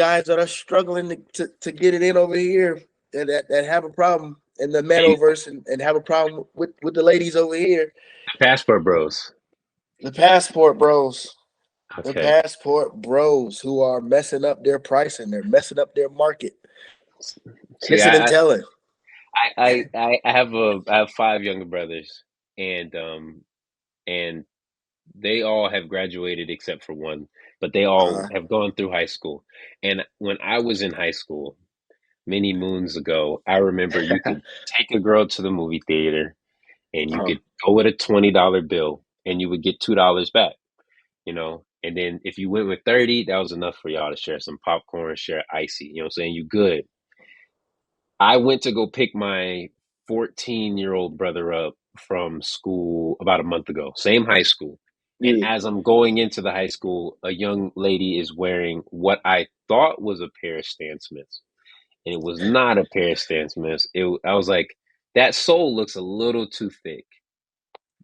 guys that are struggling to get it in over here that have a problem in the Hey, metaverse and have a problem with the ladies over here. the Passport Bros. The passport bros. The Okay. passport bros who are messing up their pricing. They're messing up their market. See, Kissing and telling. I have five younger brothers, and and they all have graduated except for one, but they all Uh-huh. have gone through high school. And when I was in high school, many moons ago, I remember you could take a girl to the movie theater and you uh-huh. could go with a $20 bill and you would get $2 back, And then if you went with 30, that was enough for y'all to share some popcorn, share icy, you know what I'm saying? You good. I went to go pick my 14-year-old brother up from school about a month ago, same high school. And Yeah. as I'm going into the high school, a young lady is wearing what I thought was a pair of Stan Smiths. And it was not a pair of Stan Smiths. I was like, that sole looks a little too thick.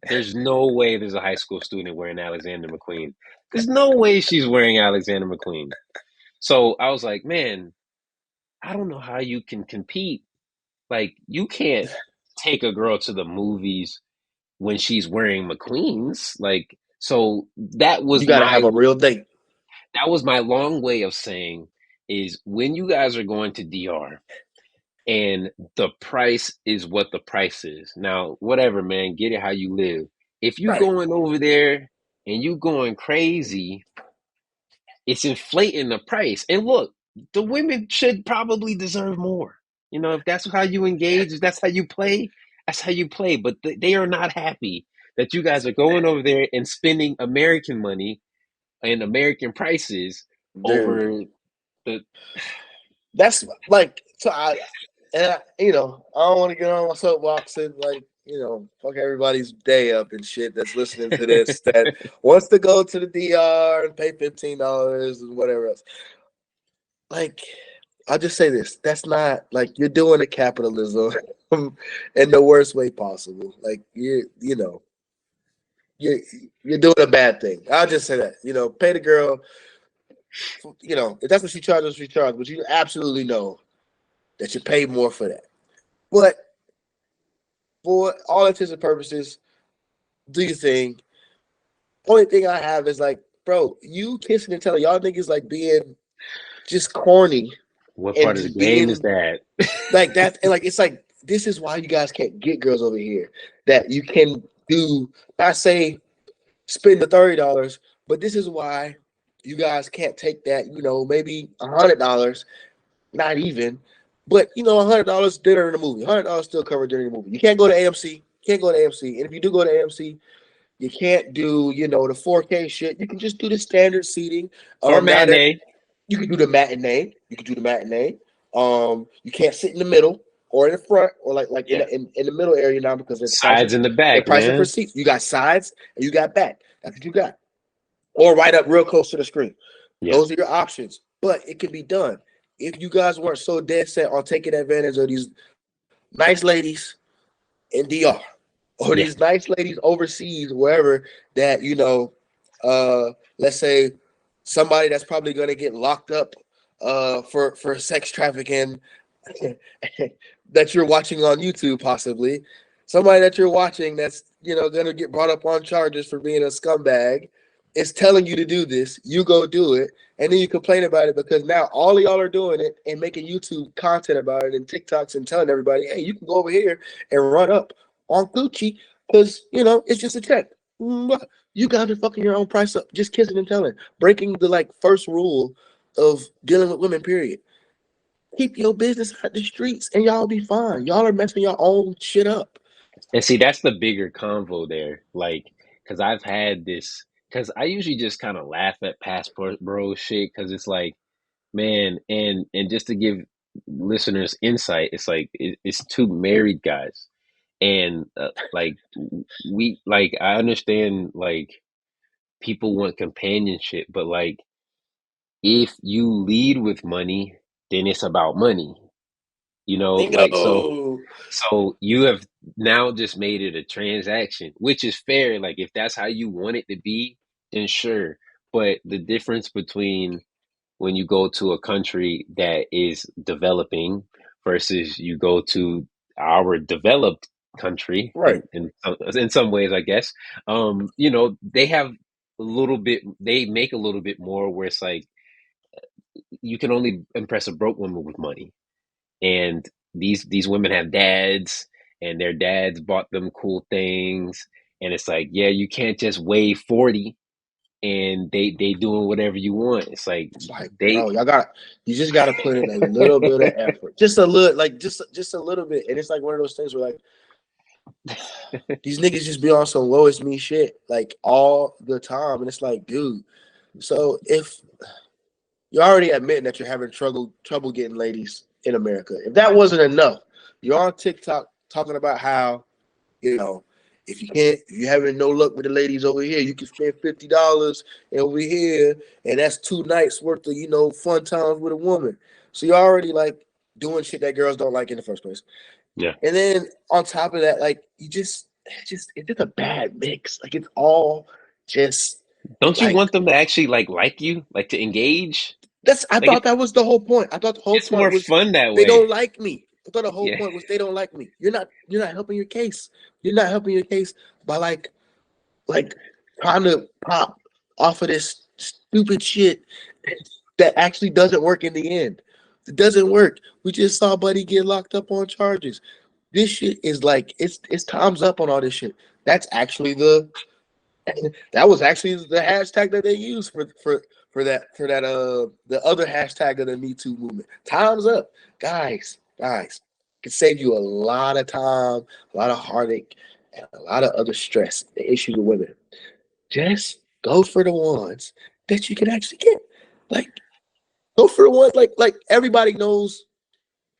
There's no way there's a high school student wearing Alexander McQueen. There's no way she's wearing Alexander McQueen. So I was like, man, I don't know how you can compete. Like, you can't take a girl to the movies when she's wearing McQueens. Like, so You gotta have a real date. that was my long way of saying is when you guys are going to DR and the price is what the price is. Now, whatever, man, get it how you live. If you Right. going over there and you going crazy, it's inflating the price. And look, the women should probably deserve more. If that's how you engage, if that's how you play, that's how you play. But they are not happy that you guys are going over there and spending American money and American prices Dude. over the. That's like so I don't want to get on my soapbox and fuck everybody's day up and shit that's listening to this that wants to go to the DR and pay $15 and whatever else. Like, I'll just say this: that's not like you're doing a capitalism in the worst way possible. Like you're you're doing a bad thing. I'll just say that. Pay the girl. If that's what she charges, she charges. But you absolutely know that you pay more for that. But for all intents and purposes, do your thing. Only thing I have is like, bro, you kissing and telling y'all niggas like being just corny What and part of the just game is being that? like that. And like, it's like, this is why you guys can't get girls over here. That you can do, I say, spend the $30, but this is why you guys can't take that, maybe $100, not even, but $100 dinner in the movie. $100 still covered during the movie. You can't go to AMC. Can't go to AMC. And if you do go to AMC, you can't do, the 4K shit. You can just do the standard seating. Or Now that matinee. you can do the matinee, you can't sit in the middle or in the front or like Yeah. in the middle area now because Sides in the they're back, pricing for man. seats. You got sides and you got back. That's what you got. Or right up real close to the screen. Yeah. Those are your options. But it can be done. If you guys weren't so dead set on taking advantage of these nice ladies in DR or Yeah. these nice ladies overseas, wherever that, let's say somebody that's probably gonna get locked up for sex trafficking that you're watching on YouTube, possibly. Somebody that you're watching that's gonna get brought up on charges for being a scumbag is telling you to do this, you go do it, and then you complain about it because now all of y'all are doing it and making YouTube content about it and TikToks and telling everybody, hey, you can go over here and run up on Gucci because it's just a check. You guys are fucking your own price up, just kissing and telling, breaking the like first rule of dealing with women. Period. Keep your business out the streets, and y'all be fine. Y'all are messing your own shit up. And see, that's the bigger convo there. Like, because I've had this, because I usually just kind of laugh at passport bro shit, because it's like, man, and just to give listeners insight, it's like it's two married guys, and like I understand like people want companionship, but like if you lead with money, then it's about money, like so. Bingo. So you have now just made it a transaction, which is fair. Like if that's how you want it to be, then sure. But the difference between when you go to a country that is developing versus you go to our developed country Right. in some ways, I guess. They have a little bit, they make a little bit more where it's like you can only impress a broke woman with money. And these women have dads, and their dads bought them cool things, and it's like, yeah, you can't just weigh 40 and they doing whatever you want. It's like It's like, they bro, you just gotta put in a little bit of effort, just a little, like just a little bit, and it's like one of those things where like these niggas just be on some lowest me shit like all the time, and it's like, dude, so if you're already admitting that you're having trouble getting ladies in America, if that wasn't enough, you're on TikTok talking about how you know, if you having no luck with the ladies over here, you can spend $50 over here, and that's 2 nights worth of fun times with a woman. So you're already like doing shit that girls don't like in the first place. yeah. And then on top of that, like it's just a bad mix. Like it's all just Don't you like want them to actually like you, like to engage? I Like thought that was the whole point. I thought the whole it's point more was fun that they way. don't like me. I thought the whole Yeah. point was they don't like me. You're not helping your case. You're not helping your case by like trying to pop off of this stupid shit that actually doesn't work in the end. It doesn't work. We just saw Buddy get locked up on charges. This shit is like it's time's up on all this shit. That's actually that was actually the hashtag that they used for that the other hashtag of the Me Too movement. Time's up, guys. It could save you a lot of time, a lot of heartache, and a lot of other stress. The issues with women. Just go for the ones that you can actually get. Like go for the ones like everybody knows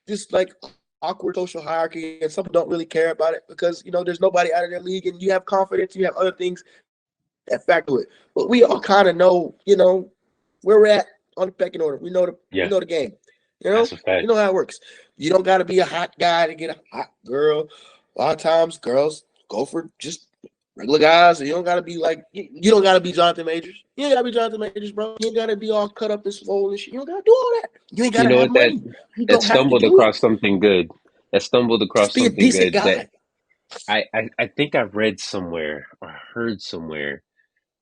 this like awkward social hierarchy, and some people don't really care about it because there's nobody out of their league, and you have confidence, you have other things that factor into it. But we all kind of know, where we're at on the pecking order. We know the Yeah, game. that's a You fact. know how it works. You don't got to be a hot guy to get a hot girl. A lot of times, girls go for just regular guys. You don't got to be like you don't got to be Jonathan Majors. You ain't got to be Jonathan Majors, bro. You ain't got to be all cut up and swollen and shit. You don't got to do all that. You ain't got You to know have what, that money. You that don't have to stumbled do it. across something good. That stumbled across Just be a something decent good that guy. I think I read somewhere or heard somewhere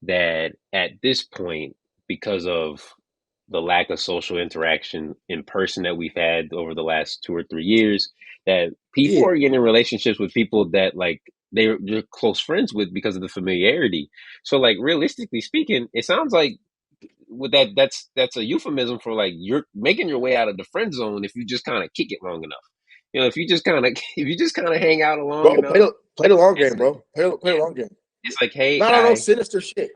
that at this point, because of the lack of social interaction in person that we've had over the last 2 or 3 years, that people Yeah. are getting in relationships with people that like they're close friends with because of the familiarity. So like realistically speaking, it sounds like with that's a euphemism for like you're making your way out of the friend zone if you just kind of kick it long enough. If you just kind of if you just kind of hang out long Bro, enough, play the long it's game, like, bro. Play the long game. it's like, hey, Not on no sinister shit.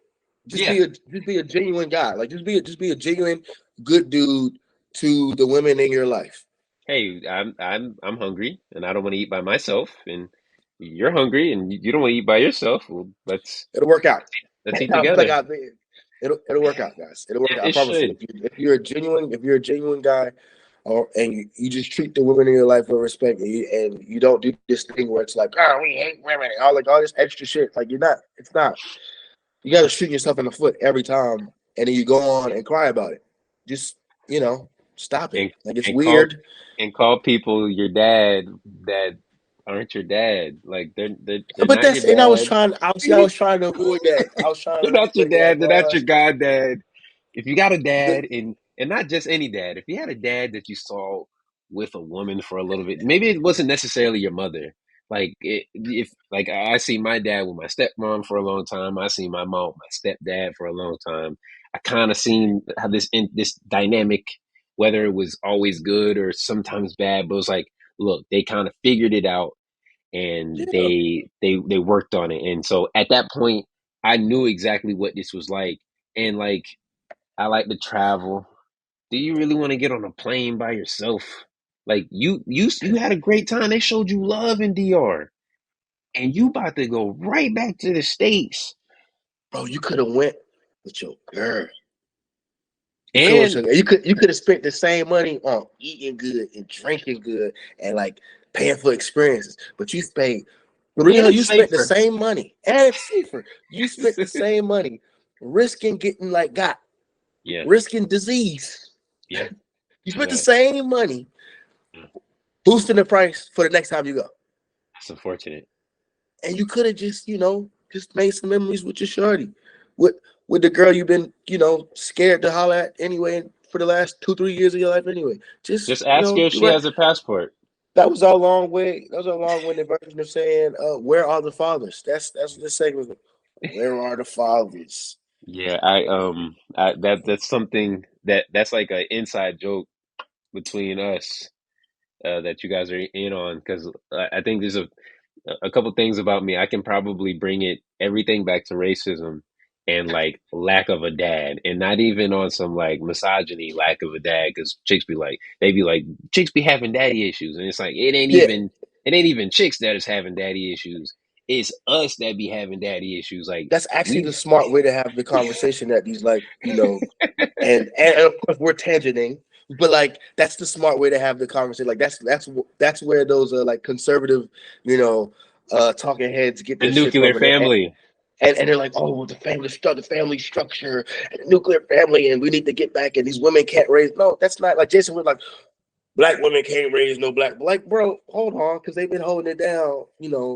yeah, Just be a genuine guy. Like just be a genuine good dude to the women in your life. hey, I'm hungry and I don't want to eat by myself, and you're hungry and you don't want to eat by yourself. Well, It'll work out. let's eat Like together. it'll work out, guys. It'll work out. I It promise you. should. If you're a genuine guy, and you just treat the women in your life with respect, and you don't do this thing where it's like, oh, we hate women, all this extra shit. Like you're not. It's not. You got to shoot yourself in the foot every time, and then you go on and cry about it. Just stop it. And Like it's and call weird. and call people your dad that aren't your dad. Like they're But not your that's and I was dad. trying. I was trying to avoid that. I was trying to They're not your avoid that, dad. They're not boy. your god dad. If you got a The, dad, and not just any dad, if you had a dad that you saw with a woman for a little bit, maybe it wasn't necessarily your mother. Like if like I see my dad with my stepmom for a long time, I see my mom with my stepdad for a long time. I kind of seen how this dynamic, whether it was always good or sometimes bad, but it was like, look, they kind of figured it out and yeah, they worked on it. And so at that point, I knew exactly what this was like. And like I like to travel. Do you really want to get on a plane by yourself? Like you had a great time. They showed you love in DR, and you about to go right back to the States. bro, you could have went with your girl. You could And you could have spent the same money on eating good and drinking good and like paying for experiences, but it's you spent the safer. same money and it's safer. You spent the same money risking getting like got Yeah. risking disease. Yeah, You true spent the that. same money Yeah, boosting the price for the next time you go. that's unfortunate. And you could have just, just made some memories with your shorty, with with the girl you've been, scared to holler at anyway for the last 2, 3 years of your life anyway. Just, Just ask her if do she right. has a passport. That was our long way. That was our long-winded version of saying, "Where are the fathers?" That's what this segment was. Where are the fathers? Yeah, that's something that's like an inside joke between us that you guys are in on because I think there's a couple things about me. I can probably bring it everything back to racism and like lack of a dad, and not even on some like misogyny, lack of a dad. Because chicks be like, they be like, chicks be having daddy issues, and it's like Yeah, it ain't even chicks that is having daddy issues. It's us that be having daddy issues. Like that's actually the we, smart way to have the conversation. That these like, and of course we're tangenting, but like that's the smart way to have the conversation. Like that's where those like conservative, you know, talking heads get the their shit nuclear from, family. and they're like, oh, well, the family structure, and the nuclear family, and we need to get back, and these women can't raise. No, that's not like Jason was like, black women can't raise no black. Like, bro, hold on, because they've been holding it down,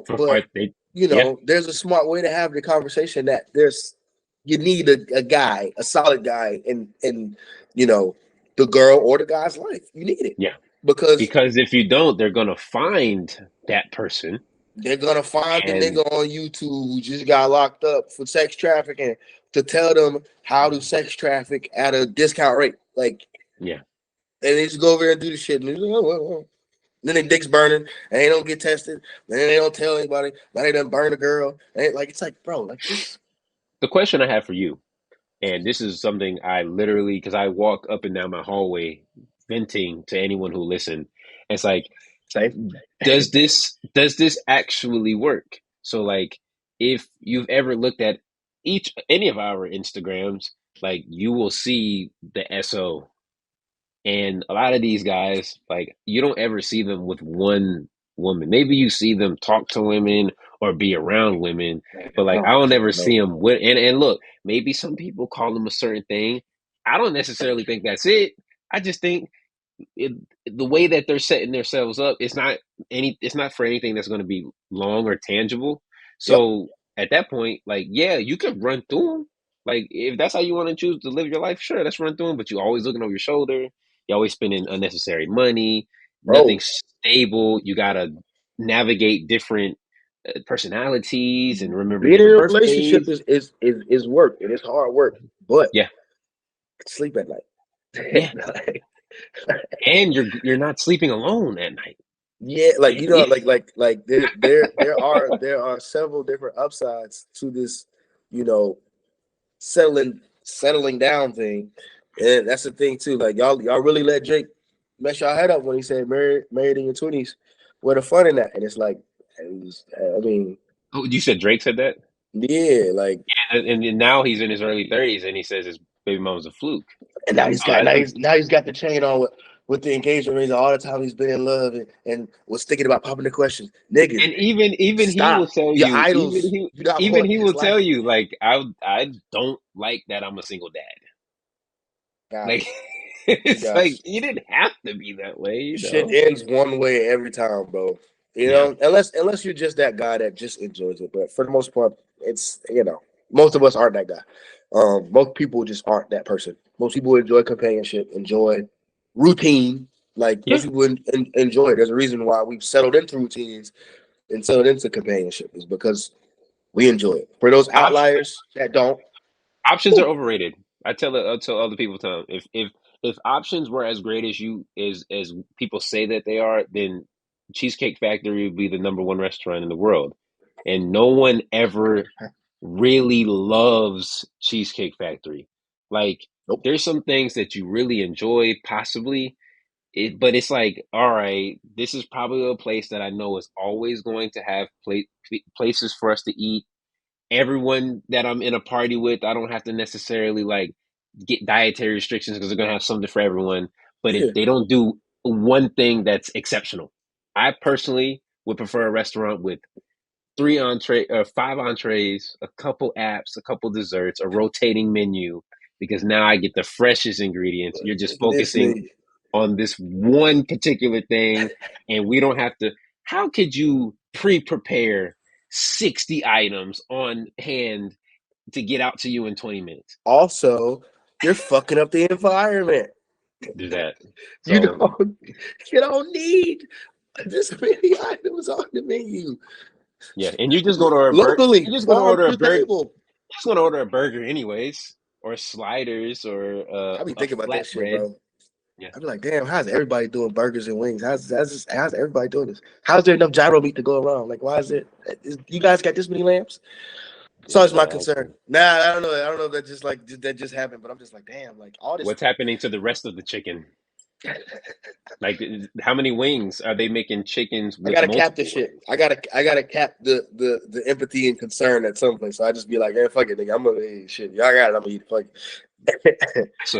For But part they, yeah, there's a smart way to have the conversation that you need a guy, a solid guy, in you know the girl or the guy's life. You need it yeah. because Because if you don't, they're gonna find that person they're gonna find the nigga and on YouTube who just got locked up for sex trafficking to tell them how to sex traffic at a discount rate. Like, yeah. and they just go over there and do the shit. And like, oh. Then their dick's burning, and they don't get tested. Then they don't tell anybody. Now they done burn a girl. And it's like, bro, like just The question I have for you, and this is something I literally, because I walk up and down my hallway venting to anyone who listen. It's like, say, does this actually work? So like, if you've ever looked at each any of our Instagrams, like you will see the SO. And a lot of these guys, like, you don't ever see them with one woman. Maybe you see them talk to women or be around women, but like, I don't ever see no, them with. And look, maybe some people call them a certain thing. I don't necessarily think that's it. I just think it, the way that they're setting themselves up, it's not for anything that's going to be long or tangible. yep, So at that point, like, yeah, you could run through them. Like, if that's how you want to choose to live your life, sure, let's run through them. But you're always looking over your shoulder. You're always spending unnecessary money. bro. Nothing's stable. You gotta navigate different personalities and remember Being in different a relationship birthdays. is work. It is hard work, but Yeah, sleep at yeah, night. and you're not sleeping alone at night. Yeah, like Yeah, there are several different upsides to this, you know, settling down thing, and that's the thing too. Like y'all really let Drake mess y'all head up when he said married in your 20s. Where the fun in that? And it's like, I mean, oh, you said Drake said that? yeah, like, And now he's in his early 30s and he says his baby mom was a fluke. and now he's Oh, got the chain on with the engagement ring all the time he's been in love and was thinking about popping the question, nigga, and even he will stop. tell Your you, idols, you not even want he his will tell life. you, like, I don't like that I'm a single dad. Got Like, it. You it's got like you didn't have to be that way, you shit know? ends one way every time, bro. Yeah, Unless you're just that guy that just enjoys it. But for the most part, it's most of us aren't that guy. Most people just aren't that person. Most people enjoy companionship, enjoy routine. Like most yeah. people enjoy it. There's a reason why we've settled into routines and settled into companionship is because we enjoy it. For those Options outliers that don't, options are whew, overrated. I tell other people time if options were as great as you as people say that they are, then Cheesecake Factory would be the number one restaurant in the world. And no one ever really loves Cheesecake Factory. Like, nope, there's some things that you really enjoy, possibly, but it's like, all right, this is probably a place that I know is always going to have places for us to eat. Everyone that I'm in a party with, I don't have to necessarily like get dietary restrictions because they're gonna have something for everyone. But if yeah, they don't do one thing that's exceptional, I personally would prefer a restaurant with three entree or five entrees, a couple apps, a couple desserts, a rotating menu, because now I get the freshest ingredients. You're just This focusing nigga. on this one particular thing, and we don't have to. How could you pre-prepare 60 items on hand to get out to you in 20 minutes? Also, you're fucking up the environment. There's that. You So don't you don't need this many items on the menu. yeah, and you just go to a burger. Locally, You're just going to farm order a to burger. table. Just going to order a burger anyways, or sliders, or I be a thinking about that shit, flatbread. bro. Yeah, I be like, damn, how's everybody doing burgers and wings? How's everybody doing this? How's there enough gyro meat to go around? Like, why is it? You guys got this many lamps? It's yeah, always my no, concern. absolutely. Nah, I don't know. I don't know if that just like that just happened, but I'm just like, damn, like all this. What's happening to the rest of the chicken? Like, how many wings are they making chickens I with gotta cap this multiple shit. wings? I gotta cap the empathy and concern at some place. So I just be like, hey, fuck it, nigga. I'm gonna eat shit. Y'all got it. I'm gonna eat. Fuck it. So